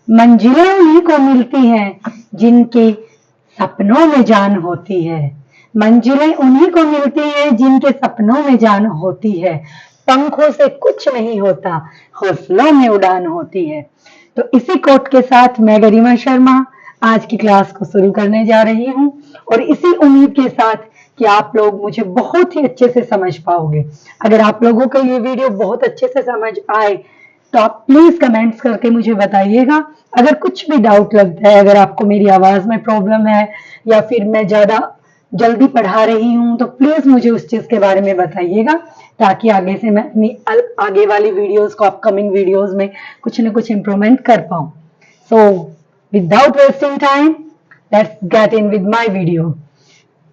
मंजिलें उन्हीं को मिलती हैं जिनके सपनों में जान होती है। मंजिलें उन्हीं को मिलती हैं जिनके सपनों में जान होती है। पंखों से कुछ नहीं होता, हौसलों में उड़ान होती है। तो इसी कोट के साथ मैं गरिमा शर्मा आज की क्लास को शुरू करने जा रही हूँ और इसी उम्मीद के साथ कि आप लोग मुझे बहुत ही अच्छे से समझ पाओगे। अगर आप लोगों को ये वीडियो बहुत अच्छे से समझ आए तो आप प्लीज कमेंट्स करके मुझे बताइएगा। अगर कुछ भी डाउट लगता है, अगर आपको मेरी आवाज में प्रॉब्लम है या फिर मैं ज्यादा जल्दी पढ़ा रही हूँ, तो प्लीज मुझे उस चीज के बारे में बताइएगा ताकि आगे से मैं अपनी आगे वाली वीडियोस को, अपकमिंग वीडियोस में कुछ ना कुछ इम्प्रूवमेंट कर पाऊँ। So without wasting time, let's get in with my video.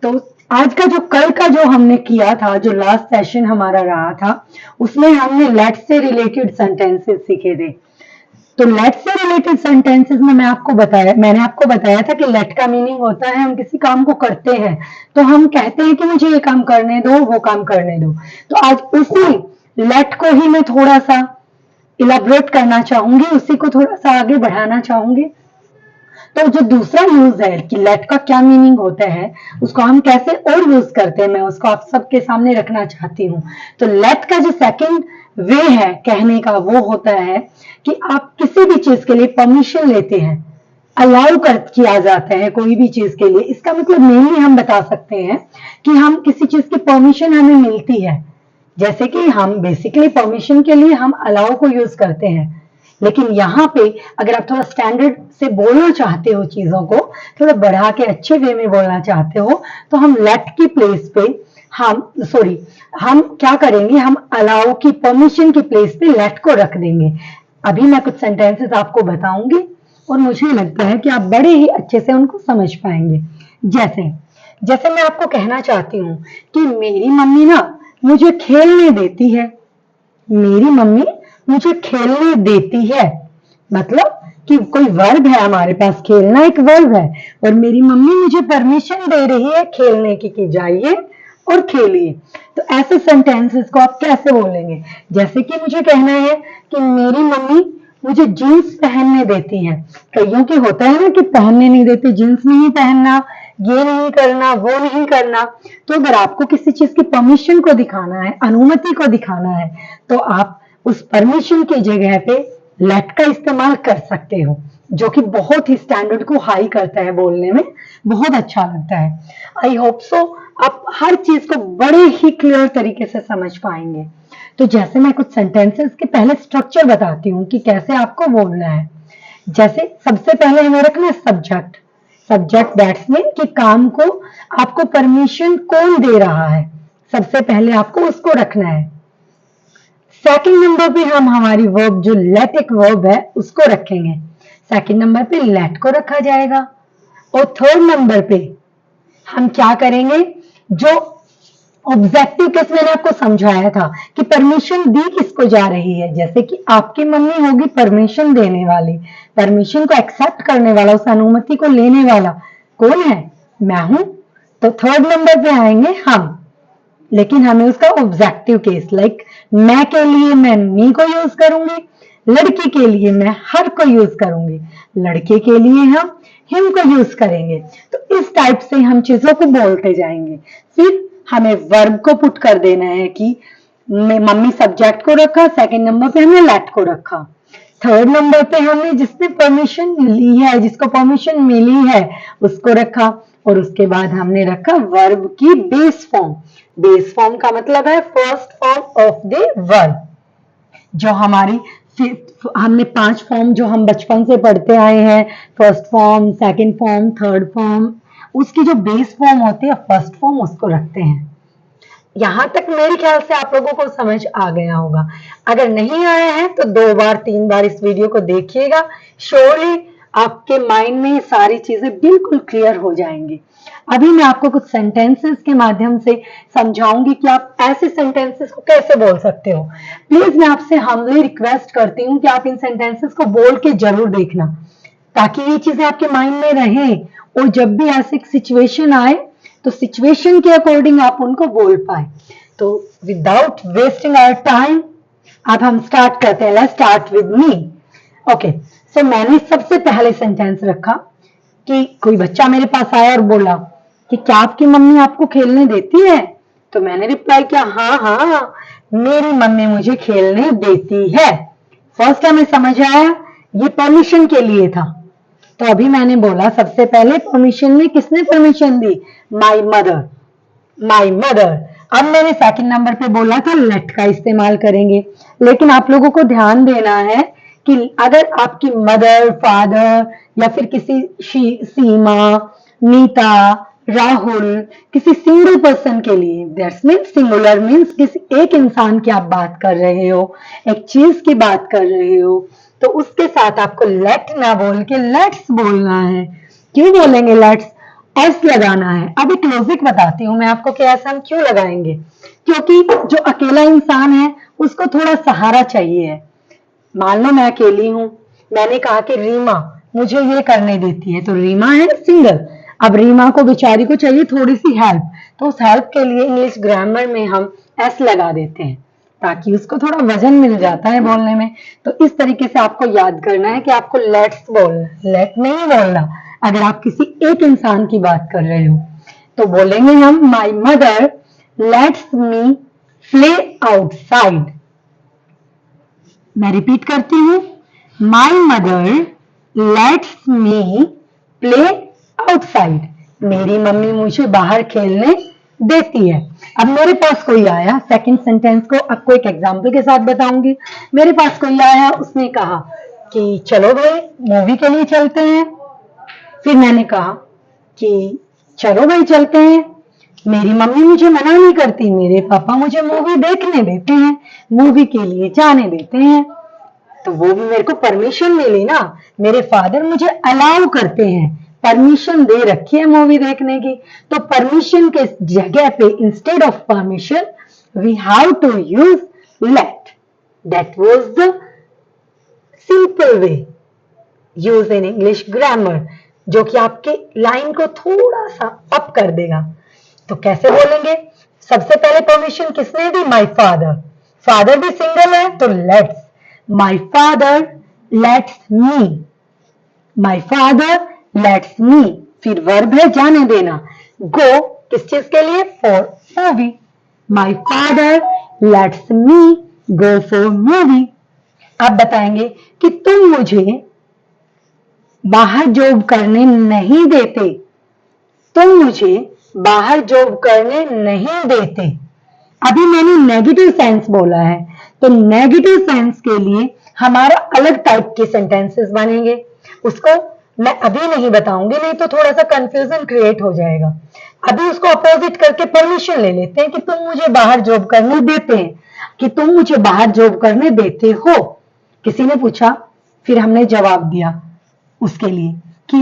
तो आज का जो कल का जो हमने किया था, जो लास्ट सेशन हमारा रहा था, उसमें हमने लेट से रिलेटेड सेंटेंसेस सीखे थे। तो लेट से रिलेटेड सेंटेंसेस में मैंने आपको बताया था कि लेट का मीनिंग होता है हम किसी काम को करते हैं, तो हम कहते हैं कि मुझे ये काम करने दो, वो काम करने दो। तो आज उसी लेट को ही मैं थोड़ा सा इलाबोरेट करना चाहूंगी, उसी को थोड़ा सा आगे बढ़ाना चाहूंगी। तो जो दूसरा यूज है कि लेट का क्या मीनिंग होता है, उसको हम कैसे और यूज करते हैं, मैं उसको आप सबके सामने रखना चाहती हूँ। तो लेट का जो सेकंड वे है कहने का, वो होता है कि आप किसी भी चीज के लिए परमिशन लेते हैं, अलाउ कर किया जाता है कोई भी चीज के लिए। इसका मतलब मेनली हम बता सकते हैं कि हम किसी चीज की परमिशन हमें मिलती है। जैसे कि हम बेसिकली परमिशन के लिए हम अलाउ को यूज करते हैं, लेकिन यहाँ पे अगर आप थोड़ा स्टैंडर्ड से बोलना चाहते हो, चीजों को थोड़ा बढ़ा के अच्छे वे में बोलना चाहते हो, तो हम लेट की प्लेस पे हम क्या करेंगे, हम अलाउ की, परमिशन की प्लेस पे लेट को रख देंगे। अभी मैं कुछ सेंटेंसेस आपको बताऊंगी और मुझे लगता है कि आप बड़े ही अच्छे से उनको समझ पाएंगे। जैसे जैसे मैं आपको कहना चाहती हूँ कि मेरी मम्मी ना मुझे खेलने देती है। मेरी मम्मी मुझे खेलने देती है, मतलब कि कोई वर्ब है हमारे पास, खेलना एक वर्ब है, और मेरी मम्मी मुझे परमिशन दे रही है खेलने की कि जाइए और खेलिए। तो ऐसे सेंटेंसेस को आप कैसे बोलेंगे? जैसे कि मुझे कहना है कि मेरी मम्मी मुझे जीन्स पहनने देती है। कईयों की होता है ना कि पहनने नहीं देते, जीन्स नहीं पहनना, ये नहीं करना, वो नहीं करना। तो अगर आपको किसी चीज की परमिशन को दिखाना है, अनुमति को दिखाना है, तो आप उस परमिशन की जगह पे लेट का इस्तेमाल कर सकते हो, जो कि बहुत ही स्टैंडर्ड को हाई करता है, बोलने में बहुत अच्छा लगता है। आई होप सो आप हर चीज को बड़े ही क्लियर तरीके से समझ पाएंगे। तो जैसे मैं कुछ सेंटेंसेस के पहले स्ट्रक्चर बताती हूँ कि कैसे आपको बोलना है। जैसे सबसे पहले हमें रखना है सब्जेक्ट। सब्जेक्ट दैट्स मीन कि काम को आपको परमिशन कौन दे रहा है, सबसे पहले आपको उसको रखना है। सेकंड नंबर पे हम हमारी वर्ब, जो लेट एक वर्ब है, उसको रखेंगे। सेकंड नंबर पे लेट को रखा जाएगा। और थर्ड नंबर पे हम क्या करेंगे, जो ऑब्जेक्टिव केस मैंने आपको समझाया था कि परमिशन दी किसको जा रही है। जैसे कि आपकी मम्मी होगी परमिशन देने वाली, परमिशन को एक्सेप्ट करने वाला, उस अनुमति को लेने वाला कौन है? मैं हूं। तो थर्ड नंबर पे आएंगे हम, लेकिन हमें उसका ऑब्जेक्टिव केस, लाइक मैं के लिए मैं मी को यूज करूंगी, लड़की के लिए मैं हर को यूज करूंगी, लड़के के लिए हम हिम को यूज करेंगे। तो इस टाइप से हम चीजों को बोलते जाएंगे। फिर हमें वर्ब को पुट कर देना है कि मम्मी सब्जेक्ट को रखा, सेकंड नंबर पे हमने लेट को रखा, थर्ड नंबर पे हमने जिसने परमिशन ली है, जिसको परमिशन मिली है, उसको रखा, और उसके बाद हमने रखा वर्ब की बेस फॉर्म। बेस फॉर्म का मतलब है first form of the verb. जो हमारी हमने 5 फॉर्म जो हम बचपन से पढ़ते आए हैं, first form, second form, third form, उसकी जो बेस फॉर्म होती है फर्स्ट फॉर्म, उसको रखते हैं। यहां तक मेरे ख्याल से आप लोगों को समझ आ गया होगा। अगर नहीं आया है तो 2 बार 3 बार इस वीडियो को देखिएगा, श्योरली आपके माइंड में सारी चीजें बिल्कुल क्लियर हो जाएंगी। अभी मैं आपको कुछ सेंटेंसेस के माध्यम से समझाऊंगी कि आप ऐसे सेंटेंसेस को कैसे बोल सकते हो। प्लीज मैं आपसे हम्बली रिक्वेस्ट करती हूँ कि आप इन सेंटेंसेस को बोल के जरूर देखना, ताकि ये चीजें आपके माइंड में रहें, और जब भी ऐसी सिचुएशन आए तो सिचुएशन के अकॉर्डिंग आप उनको बोल पाए। तो विदाउट वेस्टिंग आवर टाइम अब हम स्टार्ट करते हैं। Let's start with me. Okay, so मैंने सबसे पहले सेंटेंस रखा कि कोई बच्चा मेरे पास आया और बोला कि क्या आपकी मम्मी आपको खेलने देती है? तो मैंने रिप्लाई किया, हाँ हाँ, मेरी मम्मी मुझे खेलने देती है। फर्स्ट हमें समझ आया ये परमिशन के लिए था। तो अभी मैंने बोला सबसे पहले परमिशन में किसने permission the? My mother, my mother. अब मैंने सेकंड नंबर पे बोला था लेट का इस्तेमाल करेंगे, लेकिन आप लोगों को ध्यान देना है कि अगर आपकी मदर, फादर या फिर किसी सीमा, नीता, राहुल, किसी सिंगल पर्सन के लिए, दैट्स मीन सिंगुलर मीन्स किसी एक इंसान की आप बात कर रहे हो, एक चीज की बात कर रहे हो, तो उसके साथ आपको लेट ना बोल के लेट्स बोलना है। क्यों बोलेंगे लेट्स? एस लगाना है। अब एक लॉजिक बताती हूँ मैं आपको कि एस हम क्यों लगाएंगे। क्योंकि जो अकेला इंसान है उसको थोड़ा सहारा चाहिए। मान लो मैं अकेली हूं, मैंने कहा कि रीमा मुझे ये करने देती है, तो रीमा है सिंगल। अब रीमा को बेचारी को चाहिए थोड़ी सी हेल्प, तो उस हेल्प के लिए इंग्लिश ग्रामर में हम एस लगा देते हैं ताकि उसको थोड़ा वजन मिल जाता है बोलने में। तो इस तरीके से आपको याद करना है कि आपको लेट्स बोलना, लेट नहीं बोलना अगर आप किसी एक इंसान की बात कर रहे हो। तो बोलेंगे हम my mother let's me play outside. मैं रिपीट करती हूँ, my mother let's me play outside. मेरी मम्मी मुझे बाहर खेलने देती है। अब मेरे पास कोई आया, सेकंड सेंटेंस को आपको एक एग्जांपल के साथ बताऊंगी। मेरे पास कोई आया, उसने कहा कि चलो भाई मूवी के लिए चलते हैं। फिर मैंने कहा कि चलो भाई चलते हैं। मेरी मम्मी मुझे मना नहीं करती, मेरे पापा मुझे मूवी देखने देते हैं, मूवी के लिए जाने देते हैं। तो वो भी मेरे को परमिशन मिली ना, मेरे फादर मुझे अलाउ करते हैं, परमिशन दे रखी है मूवी देखने की। तो परमिशन के जगह पे instead of permission we have to use let. That was the simple way use in English grammar, जो कि आपके लाइन को थोड़ा सा अप कर देगा। तो कैसे बोलेंगे? सबसे पहले परमिशन किसने दी? My father. फादर भी सिंगल है तो lets. My father lets me, my father lets me. फिर वर्ब है जाने देना, गो किस चीज के लिए? For movie. My father lets me go for movie. आप बताएंगे कि तुम मुझे बाहर जॉब करने नहीं देते, तुम मुझे बाहर जॉब करने नहीं देते। अभी मैंने नेगेटिव सेंस बोला है, तो नेगेटिव सेंस के लिए हमारा अलग टाइप के सेंटेंसेस बनेंगे। उसको मैं अभी नहीं बताऊंगी, नहीं तो थोड़ा सा कंफ्यूजन क्रिएट हो जाएगा। अभी उसको अपोजिट करके परमिशन ले लेते हैं कि तुम मुझे बाहर जॉब करने देते हैं, कि तुम मुझे बाहर जॉब करने देते हो। किसी ने पूछा, फिर हमने जवाब दिया उसके लिए कि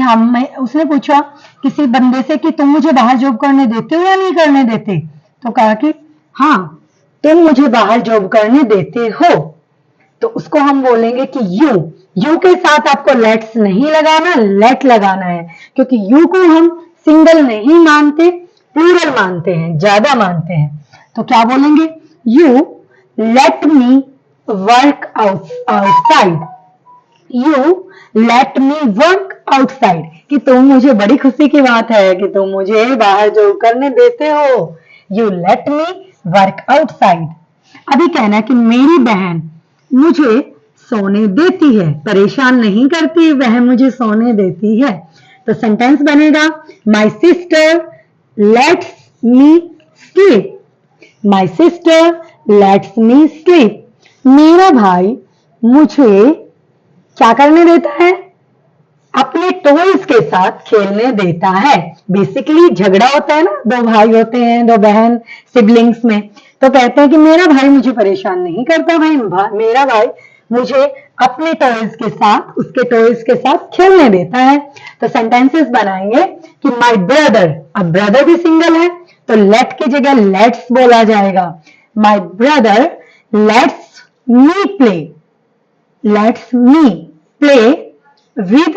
उसने पूछा किसी बंदे से कि तुम मुझे बाहर जॉब करने देते हो या नहीं करने देते? तो कहा कि हाँ, तुम मुझे बाहर जॉब करने देते हो। तो उसको हम बोलेंगे कि यू के साथ आपको लेट्स नहीं लगाना, लेट लगाना है, क्योंकि यू को हम सिंगल नहीं मानते, प्लूरल मानते हैं, ज्यादा मानते हैं। तो क्या बोलेंगे? You let me work outside. You let me work outside, कि तुम मुझे, बड़ी खुशी की बात है कि तुम मुझे बाहर जॉब करने देते हो। You let me work outside. अभी कहना कि मेरी बहन मुझे सोने देती है, परेशान नहीं करती, वह मुझे सोने देती है। तो सेंटेंस बनेगा my sister let's me sleep. My sister let's me sleep. मेरा भाई मुझे क्या करने देता है? अपने टॉयज के साथ खेलने देता है। बेसिकली झगड़ा होता है ना, दो भाई होते हैं, दो बहन, सिबलिंग्स में, तो कहते हैं कि मेरा भाई मुझे परेशान नहीं करता, मेरा भाई मुझे अपने टॉयज के साथ, उसके टॉयज के साथ खेलने देता है। तो सेंटेंसेस बनाएंगे कि माई ब्रदर, अब ब्रदर भी सिंगल है तो लेट की जगह लेट्स बोला जाएगा। My brother let's me play, let's me play with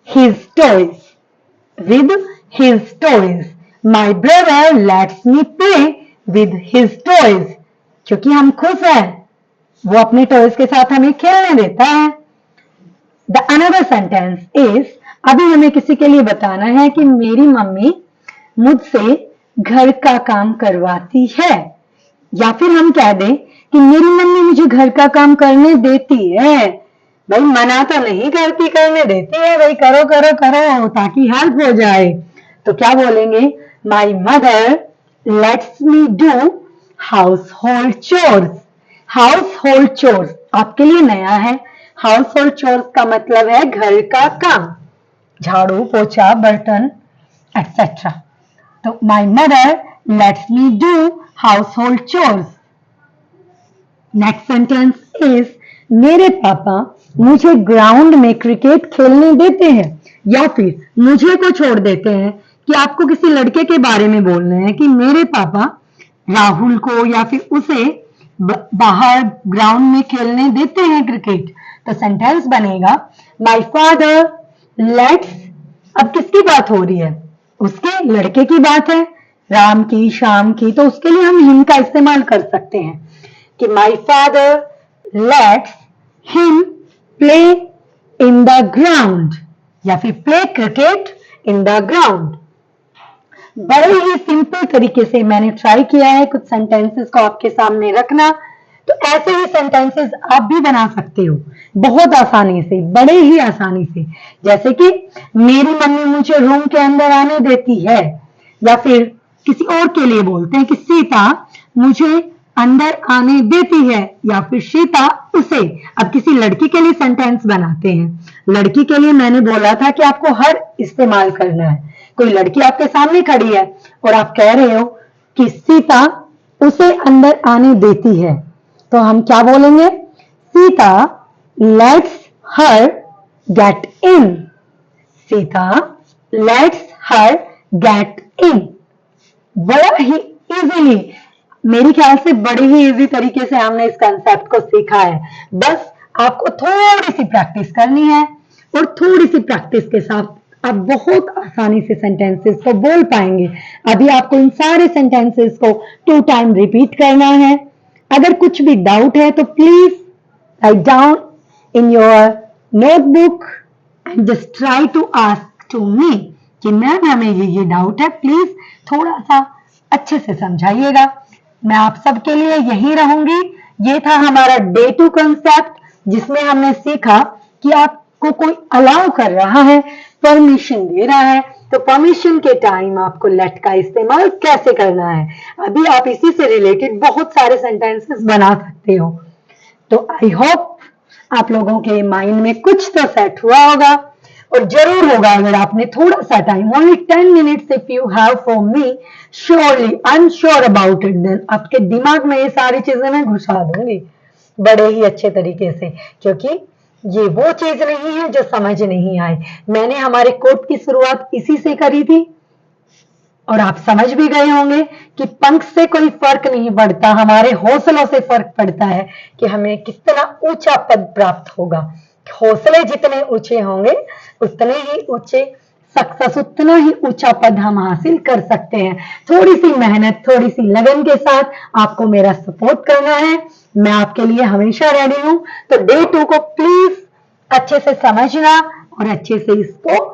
his toys, with his toys. My brother lets me play with his toys. क्योंकि हम खुश हैं, वो अपने टॉयज के साथ हमें खेलने देता है। द अनदर सेंटेंस इज, अभी हमें किसी के लिए बताना है कि मेरी मम्मी मुझसे घर का काम करवाती है, या फिर हम कह दें कि मेरी मम्मी मुझे घर का काम करने देती है। भाई मना तो नहीं करती, करने देती है, भाई करो करो करो ताकि हेल्प हो जाए। तो क्या बोलेंगे, my mother let's me do house hold chores. House hold chores आपके लिए नया है। हाउस होल्ड चोर्स का मतलब है घर का काम, झाड़ू पोछा बर्तन एक्सेट्रा। तो my mother let's me do house hold chores. Next sentence is, मेरे पापा मुझे ग्राउंड में क्रिकेट खेलने देते हैं, या फिर मुझे को छोड़ देते हैं कि आपको किसी लड़के के बारे में बोलना है कि मेरे पापा राहुल को या फिर उसे बाहर ग्राउंड में खेलने देते हैं क्रिकेट। तो सेंटेंस बनेगा, माई फादर लेट्स, अब किसकी बात हो रही है, उसके लड़के की बात है, राम की श्याम की, तो उसके लिए हम हिम का इस्तेमाल कर सकते हैं कि my father let's him play in the ground, या फिर play cricket in the ground. बड़े ही सिंपल तरीके से मैंने ट्राई किया है कुछ सेंटेंसेस को आपके सामने रखना। तो ऐसे ही सेंटेंसेस आप भी बना सकते हो बहुत आसानी से, बड़े ही आसानी से। जैसे कि मेरी मम्मी मुझे रूम के अंदर आने देती है, या फिर किसी और के लिए बोलते हैं कि सीता मुझे अंदर आने देती है, या फिर सीता उसे। अब किसी लड़की के लिए सेंटेंस बनाते हैं। लड़की के लिए मैंने बोला था कि आपको हर इस्तेमाल करना है। कोई लड़की आपके सामने खड़ी है और आप कह रहे हो कि सीता उसे अंदर आने देती है, तो हम क्या बोलेंगे, Sita let's her get in. Sita let's her get in. बड़ा ही इजीली, मेरे ख्याल से बड़े ही इजी तरीके से हमने इस कंसेप्ट को सीखा है। बस आपको थोड़ी सी प्रैक्टिस करनी है, और थोड़ी सी प्रैक्टिस के साथ आप बहुत आसानी से सेंटेंसेस को बोल पाएंगे। अभी आपको इन सारे सेंटेंसेस को 2 टाइम रिपीट करना है। अगर कुछ भी डाउट है तो please write down in your notebook and just try to ask to me कि मैम हमें ये डाउट है, प्लीज थोड़ा सा अच्छे से समझाइएगा। मैं आप सबके लिए यही रहूंगी। ये था हमारा डे 2 कंसेप्ट, जिसमें हमने सीखा कि आपको कोई अलाउ कर रहा है, परमिशन दे रहा है, तो परमिशन के टाइम आपको लेट का इस्तेमाल कैसे करना है। अभी आप इसी से रिलेटेड बहुत सारे सेंटेंसेस बना सकते हो। तो आई होप आप लोगों के माइंड में कुछ तो सेट हुआ होगा, और जरूर होगा अगर आपने थोड़ा सा time, only 10 minutes if you have for me, surely I am sure about it, then आपके दिमाग में ये सारी चीजें मैं घुसा दूंगी बड़े ही अच्छे तरीके से, क्योंकि ये वो चीज नहीं है जो समझ नहीं आए। मैंने हमारे कोर्स की शुरुआत इसी से करी थी, और आप समझ भी गए होंगे कि पंख से कोई फर्क नहीं पड़ता, हमारे हौसलों से फर्क पड़ता है कि हमें कितना ऊंचा पद प्राप्त होगा। हौसले जितने ऊंचे होंगे उतने ही ऊंचे सक्सेस, उतना ही ऊंचा पद हम हासिल कर सकते हैं। थोड़ी सी मेहनत, थोड़ी सी लगन के साथ आपको मेरा सपोर्ट करना है। मैं आपके लिए हमेशा रेडी हूं। तो डे 2 को प्लीज अच्छे से समझना, और अच्छे से इसको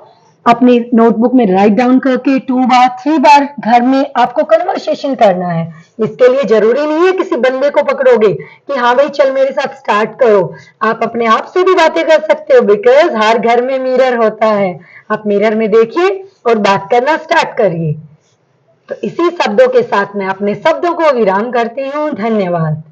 अपनी नोटबुक में राइट डाउन करके 2 बार 3 बार घर में आपको कन्वर्सेशन करना है। इसके लिए जरूरी नहीं है किसी बंदे को पकड़ोगे कि हाँ भाई चल मेरे साथ स्टार्ट करो। आप अपने आप से भी बातें कर सकते हो, बिकॉज हर घर में मिरर होता है। आप मिरर में देखिए और बात करना स्टार्ट करिए। तो इसी शब्दों के साथ मैं अपने शब्दों को विराम करती हूँ। धन्यवाद।